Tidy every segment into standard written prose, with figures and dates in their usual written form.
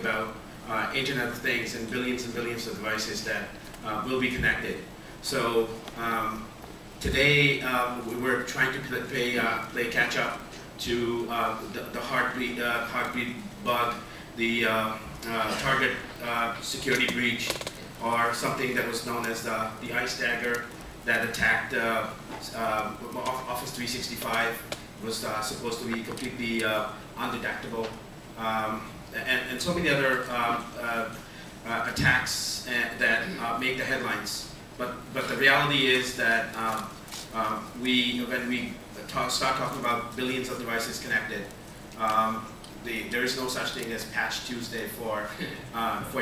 talking about Internet of Things and billions of devices that will be connected. So today we're trying to play catch up to the Heartbleed bug, the target security breach, or something that was known as the ice dagger that attacked Office 365. Was supposed to be completely undetectable, and so many other attacks that make the headlines. But the reality is that when we start talking about billions of devices connected, there is no such thing as Patch Tuesday for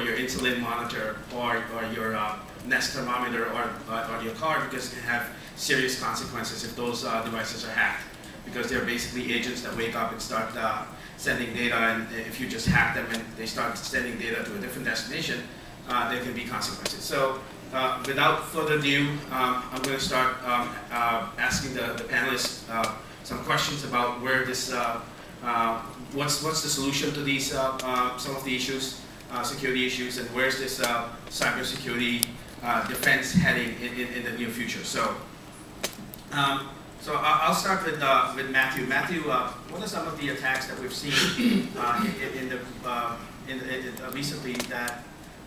your insulin monitor or your Nest thermometer or your car, because it can have serious consequences if those devices are hacked, because they're basically agents that wake up and start sending data, and if you just hack them and they start sending data to a different destination, there can be consequences. So without further ado, I'm going to start asking the panelists some questions about where this, what's the solution to these, some of the issues, security issues, and where's this cybersecurity defense heading in the near future. So I'll start with Matthew. Matthew, what are some of the attacks that we've seen recently that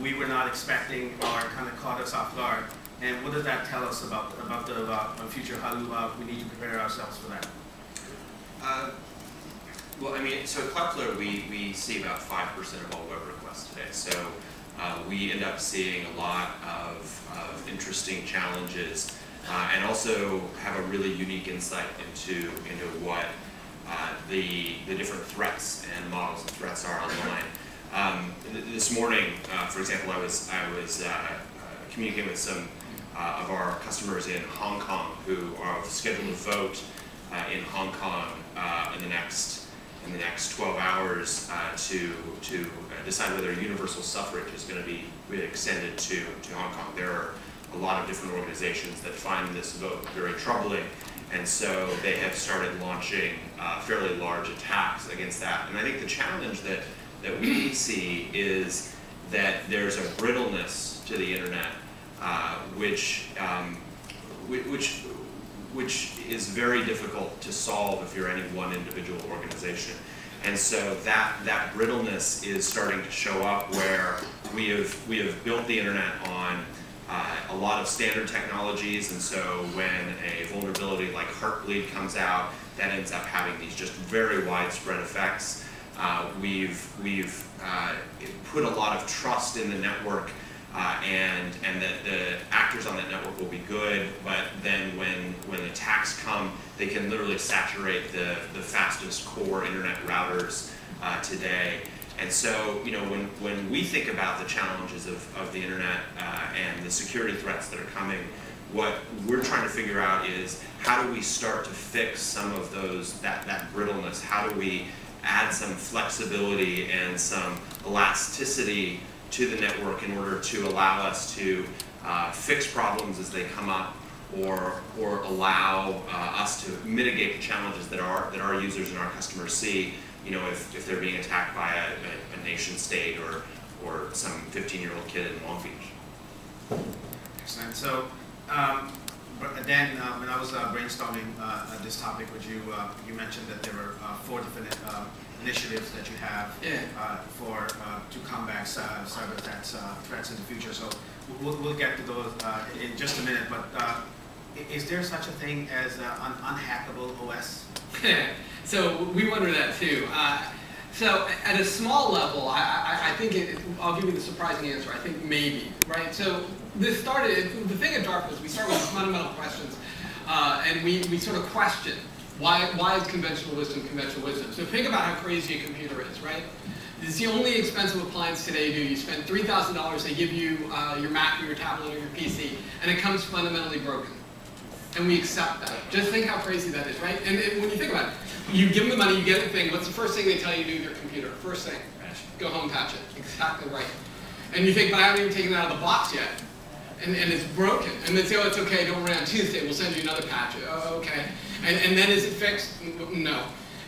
we were not expecting or kind of caught us off guard? And what does that tell us about the future? How do we need to prepare ourselves for that? Well, I mean, so at CloudFlare, we see about 5% of all web requests today. So we end up seeing a lot of interesting challenges, and also have a really unique insight into what the different threats and models of threats are online. This morning, for example, I was communicating with some of our customers in Hong Kong who are scheduled to vote in Hong Kong in the next 12 hours to decide whether universal suffrage is going to be extended to Hong Kong. There are a lot of different organizations that find this vote very troubling, and so they have started launching fairly large attacks against that. And I think the challenge that we see is that there's a brittleness to the internet, which is very difficult to solve if you're any one individual organization. And so that brittleness is starting to show up, where we have built the internet on a lot of standard technologies, and so when a vulnerability like Heartbleed comes out, that ends up having these just very widespread effects. We've put a lot of trust in the network, and that the actors on that network will be good, but then when attacks come, they can literally saturate the fastest core internet routers today. And so, when we think about the challenges of the internet and the security threats that are coming, what we're trying to figure out is how do we start to fix some of that brittleness? How do we add some flexibility and some elasticity to the network in order to allow us to fix problems as they come up, or allow us to mitigate the challenges that our users and our customers see, if they're being attacked by a nation state or some 15-year-old kid in Long Beach. Excellent. So, but then when I was brainstorming this topic with you, you mentioned that there were 4 different initiatives that you have to combat cyber threats in the future. So we'll get to those in just a minute. But is there such a thing as an unhackable OS? So we wonder that too. So at a small level, I think I'll give you the surprising answer. I think maybe, right? So this started, the thing at DARPA is we start with fundamental questions, and we sort of question why is conventional wisdom conventional wisdom? So think about how crazy a computer is, right? It's the only expensive appliance today you do. You spend $3,000, they give you your Mac or your tablet or your PC, and it comes fundamentally broken. And we accept that. Just think how crazy that is, right? And when you think about it, you give them the money, you get the thing, what's the first thing they tell you to do with your computer? First thing, go home and patch it. Exactly right. And you think, but I haven't even taken it out of the box yet. And it's broken. And they say, oh, it's okay, don't worry, on Tuesday, we'll send you another patch. Oh, okay. And then is it fixed? No.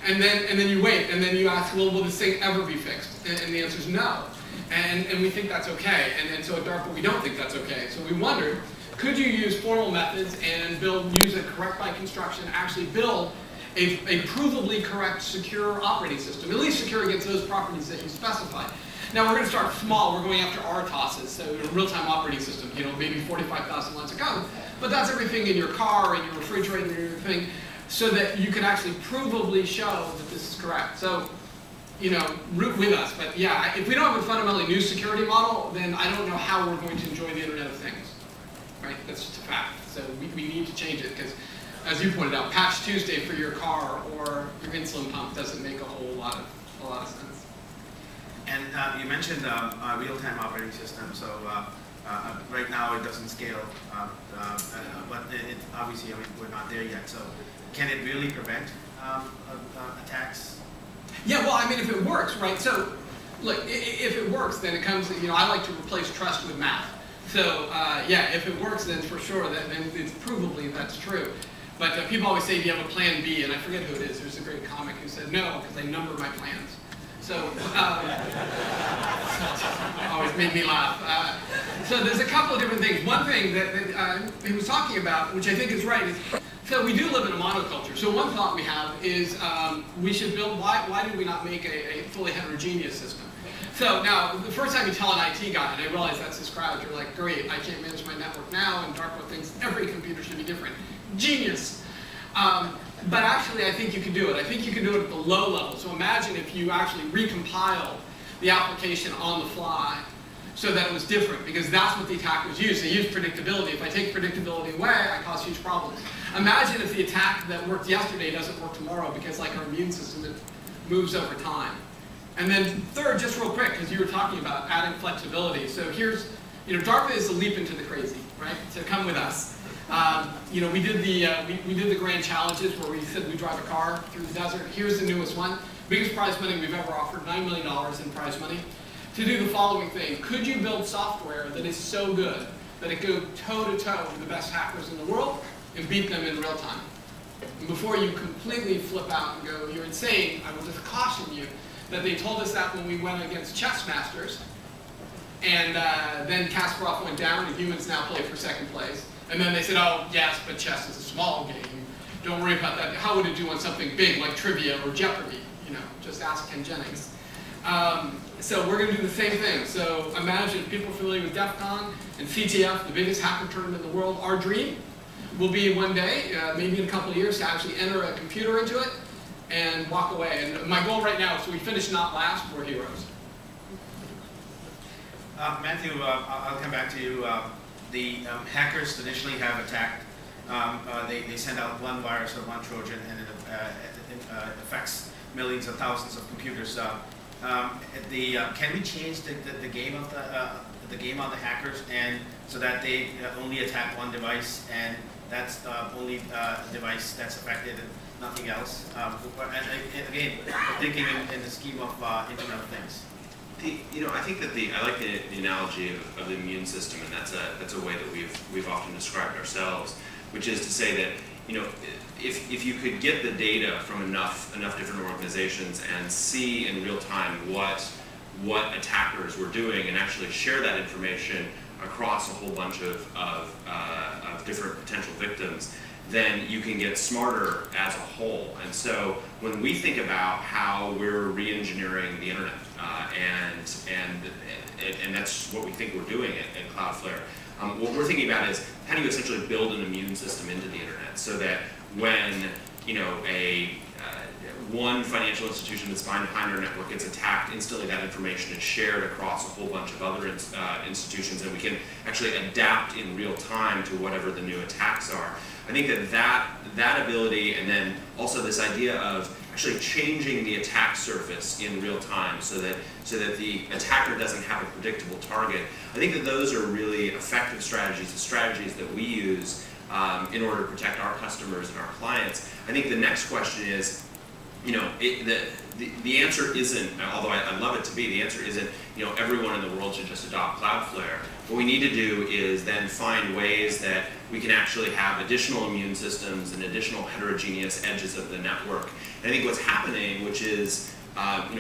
And then you wait, and then you ask, well, will this thing ever be fixed? And the answer is no. And we think that's okay. And so at DARPA, we don't think that's okay. So we wondered, could you use formal methods and use a correct by construction, actually build a provably correct, secure operating system, at least secure against those properties that you specify. Now we're going to start small. We're going after RTOSes, so real-time operating system, maybe 45,000 lines of code. But that's everything in your car and your refrigerator and everything, so that you can actually provably show that this is correct. So, root with us. But yeah, if we don't have a fundamentally new security model, then I don't know how we're going to enjoy the Internet of Things. Right? That's just a fact. So we need to change it, because as you pointed out, Patch Tuesday for your car or your insulin pump doesn't make a whole lot of sense. And you mentioned real-time operating system. So right now it doesn't scale, but obviously we're not there yet. So can it really prevent attacks? Yeah, well, I mean, if it works, right? So look, if it works, then it comes. I like to replace trust with math. So yeah, if it works, then for sure, then it's provably that's true. But people always say, do you have a plan B? And I forget who it is. There's a great comic who said, no, because I number my plans. So always made me laugh. So there's a couple of different things. One thing that he was talking about, which I think is right, is so we do live in a monoculture. So one thought we have is we should build, why do we not make a fully heterogeneous system? So now, the first time you tell an IT guy, and I realize that's his crowd, you're like, great, I can't manage my network now, and DARPA thinks every computer should be different. Genius. But actually, I think you can do it. I think you can do it at the low level. So imagine if you actually recompile the application on the fly so that it was different, because that's what the attackers use. They use predictability. If I take predictability away, I cause huge problems. Imagine if the attack that worked yesterday doesn't work tomorrow, because like our immune system, it moves over time. And then third, just real quick, because you were talking about adding flexibility. So here's, DARPA is a leap into the crazy, right? So come with us. We did the grand challenges where we said we drive a car through the desert. Here's the newest one. Biggest prize money we've ever offered, $9 million in prize money. To do the following thing: could you build software that is so good that it goes toe-to-toe with the best hackers in the world and beat them in real time? And before you completely flip out and go, you're insane, I will just caution you that they told us that when we went against chess masters, and then Kasparov went down and humans now play for second place. And then they said, oh, yes, but chess is a small game. Don't worry about that. How would it do on something big like trivia or Jeopardy? Just ask Ken Jennings. So we're going to do the same thing. So imagine people familiar with DEF CON and CTF, the biggest hacker tournament in the world. Our dream will be one day, maybe in a couple of years, to actually enter a computer into it and walk away. And my goal right now is, so we finish not last, we're heroes. Matthew, I'll come back to you. The hackers traditionally have attacked, they send out one virus or one Trojan, and it affects millions of thousands of computers. Can we change the game of the game on the hackers, and so that they only attack one device, and that's only device that's affected and nothing else? And again, thinking in the scheme of Internet of Things. I think that I like the analogy of the immune system, and that's a way that we've often described ourselves, which is to say that if you could get the data from enough different organizations and see in real time what attackers were doing, and actually share that information across a whole bunch of different potential victims, then you can get smarter as a whole. And so when we think about how we're re-engineering the internet, and that's what we think we're doing at CloudFlare, what we're thinking about is, how do you essentially build an immune system into the internet, so that when one financial institution that's behind our network gets attacked, instantly that information is shared across a whole bunch of other institutions, and we can actually adapt in real time to whatever the new attacks are. I think that ability, and then also this idea of actually changing the attack surface in real time, so that the attacker doesn't have a predictable target. I think that those are really effective strategies, the strategies that we use in order to protect our customers and our clients. I think the next question is, the answer isn't, although I love it to be, the answer isn't, everyone in the world should just adopt CloudFlare. What we need to do is then find ways that we can actually have additional immune systems and additional heterogeneous edges of the network. And I think what's happening, which is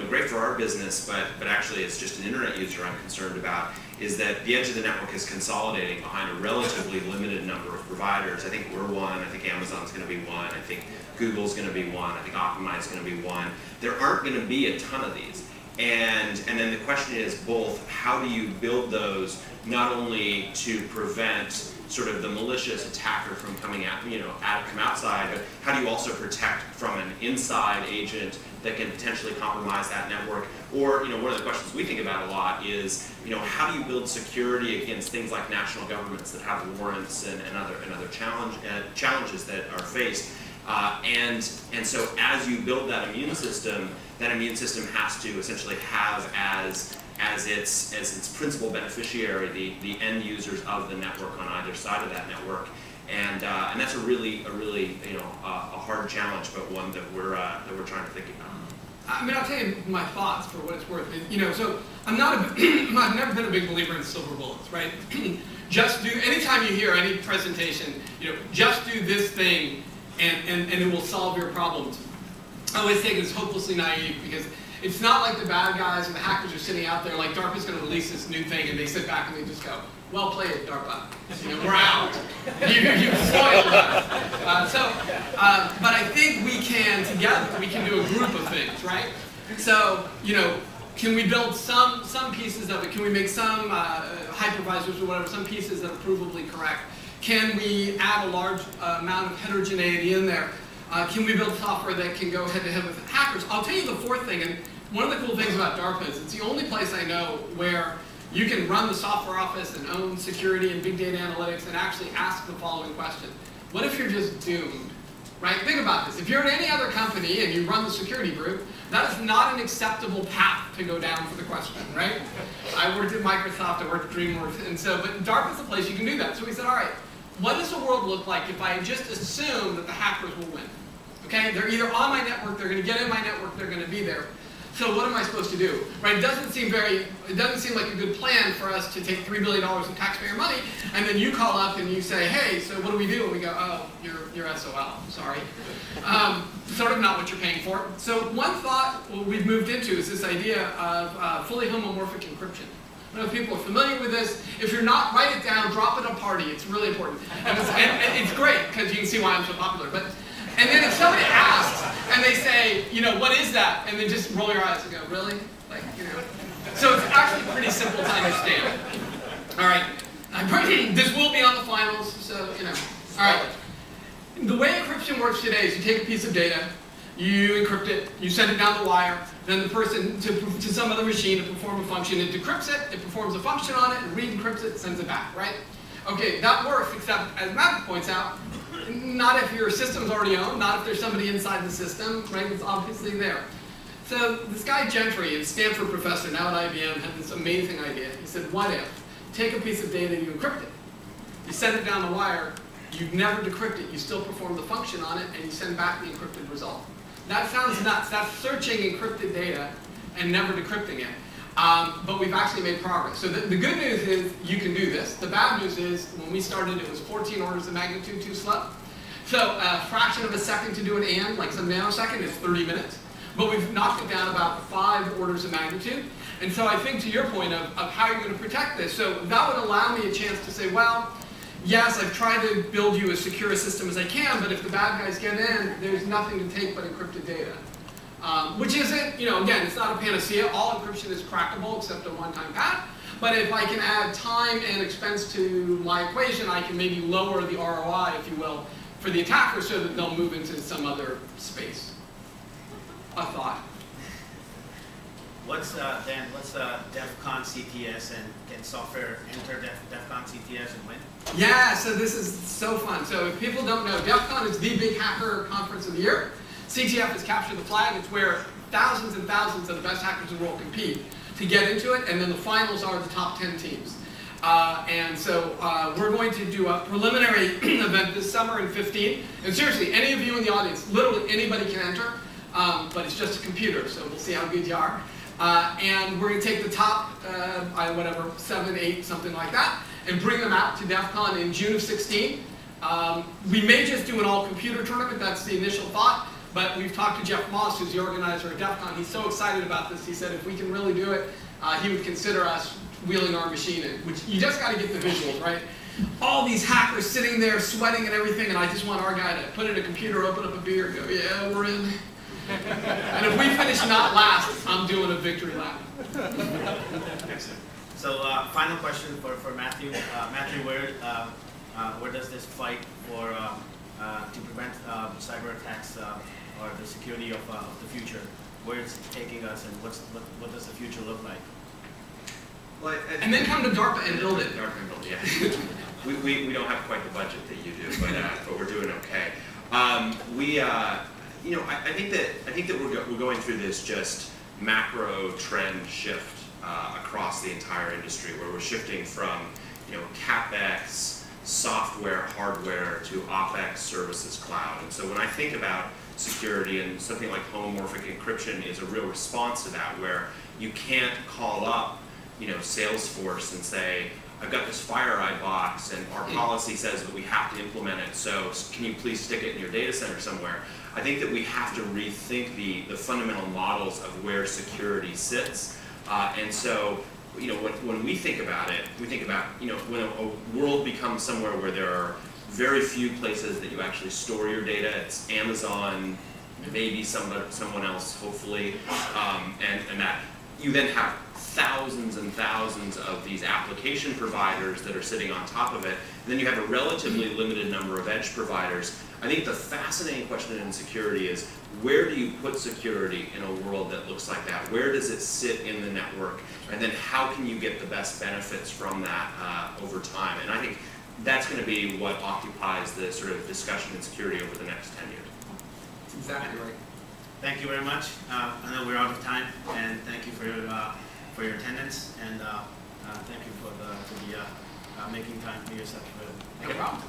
great for our business, but actually it's just an internet user I'm concerned about, is that the edge of the network is consolidating behind a relatively limited number of providers. I think we're one, I think Amazon's going to be one, I think Google's going to be one, I think Optimize is going to be one. There aren't going to be a ton of these. And then the question is both, how do you build those not only to prevent sort of the malicious attacker from coming out, come outside, but how do you also protect from an inside agent that can potentially compromise that network? Or, one of the questions we think about a lot is, how do you build security against things like national governments that have warrants and other challenges that are faced? And so as you build that immune system has to essentially have as its principal beneficiary the end users of the network on either side of that network, and that's a really a hard challenge, but one that we're trying to think about. I mean, I'll tell you my thoughts for what it's worth. So I've never been a big believer in silver bullets, right? Just do, anytime you hear any presentation, just do this thing and it will solve your problems. I always think it's hopelessly naive, because it's not like the bad guys and the hackers are sitting out there like DARPA's going to release this new thing and they sit back and they just go, well played, DARPA. We're out. You spoiled us. But I think we can do a group of things, right? So, can we build some pieces of it? Can we make some hypervisors or whatever, some pieces that are provably correct? Can we add a large amount of heterogeneity in there? Can we build software that can go head-to-head with hackers? I'll tell you the fourth thing, and one of the cool things about DARPA is it's the only place I know where you can run the software office and own security and big data analytics and actually ask the following question. What if you're just doomed? Right? Think about this. If you're at any other company and you run the security group, that is not an acceptable path to go down for the question, right? I worked at Microsoft, I worked at DreamWorks, but DARPA is the place you can do that. So we said, all right, what does the world look like if I just assume that the hackers will win? Okay, they're either on my network, they're going to get in my network, they're going to be there. So what am I supposed to do? Right? It doesn't seem like a good plan for us to take $3 billion of taxpayer money, and then you call up and you say, hey, so what do we do? And we go, oh, you're SOL, sorry. Sort of not what you're paying for. So one thought we've moved into is this idea of fully homomorphic encryption. I don't know if people are familiar with this. If you're not, write it down, drop it at a party. It's really important. And it's great, because you can see why I'm so popular. And then if somebody asks, and they say, what is that? And then just roll your eyes and go, really? So it's actually pretty simple to understand. All right. This will be on the finals, so, All right. The way encryption works today is you take a piece of data, you encrypt it, you send it down the wire, then the person to some other machine to perform a function, it decrypts it performs a function on it, re-encrypts it, sends it back, right? Okay, that works, except as Matt points out, not if your system's already owned, not if there's somebody inside the system, right? It's obviously there. So this guy Gentry, a Stanford professor, now at IBM, had this amazing idea. He said, what if? Take a piece of data, you encrypt it. You send it down the wire, you never decrypt it, you still perform the function on it, and you send back the encrypted result. That sounds nuts. That's searching encrypted data and never decrypting it. But we've actually made progress. So the good news is you can do this. The bad news is when we started, it was 14 orders of magnitude too slow. So a fraction of a second to do an and, like some nanosecond, is 30 minutes. But we've knocked it down about 5 orders of magnitude. And so I think to your point of how you're going to protect this, so that would allow me a chance to say, well, yes, I've tried to build you as secure a system as I can, but if the bad guys get in, there's nothing to take but encrypted data. Which isn't, again, it's not a panacea. All encryption is crackable except a one-time path. But if I can add time and expense to my equation, I can maybe lower the ROI, if you will, for the attacker so that they'll move into some other space. A thought. What's DEF CON CTS, and can software enter DEF CON CTS and win? Yeah, so this is so fun. So if people don't know, DEF CON is the big hacker conference of the year. CTF is Capture the Flag. It's where thousands and thousands of the best hackers in the world compete to get into it, and then the finals are the top 10 teams. And so we're going to do a preliminary event this summer in 2015. And seriously, any of you in the audience, literally anybody can enter. but it's just a computer, so we'll see how good you are. And we're going to take the top, whatever, 7, 8, something like that, and bring them out to DEF CON in June of 16. We may just do an all-computer tournament, that's the initial thought, but we've talked to Jeff Moss, who's the organizer of DEF CON. He's so excited about this, he said if we can really do it, he would consider us wheeling our machine in, which you just got to get the visuals, right? All these hackers sitting there sweating and everything, and I just want our guy to put in a computer, open up a beer, and go, yeah, we're in. And if we finish not last, I'm doing a victory lap. So final question for Matthew. Matthew, where does this fight for to prevent cyber attacks or the security of the future, where is it taking us, and what does the future look like? Well, and then come to DARPA and build it. DARPA and build, yeah. we don't have quite the budget that you do, but we're doing okay. I think that we're going through this just macro trend shift across the entire industry, where we're shifting from CapEx, software, hardware to OpEx, services, cloud. And so when I think about security, and something like homomorphic encryption is a real response to that, where you can't call up Salesforce and say, I've got this FireEye box and our policy says that we have to implement it, so can you please stick it in your data center somewhere? I think that we have to rethink the fundamental models of where security sits. And so, when we think about it, we think about, when a world becomes somewhere where there are very few places that you actually store your data. It's Amazon, maybe someone else, hopefully, and that you then have thousands and thousands of these application providers that are sitting on top of it. And then you have a relatively limited number of edge providers. I think the fascinating question in security is, where do you put security in a world that looks like that? Where does it sit in the network? And then how can you get the best benefits from that over time? And I think that's going to be what occupies the sort of discussion in security over the next 10 years. That's exactly right. Thank you very much. I know we're out of time, and thank you for your attendance, and thank you for making time for yourself. No problem.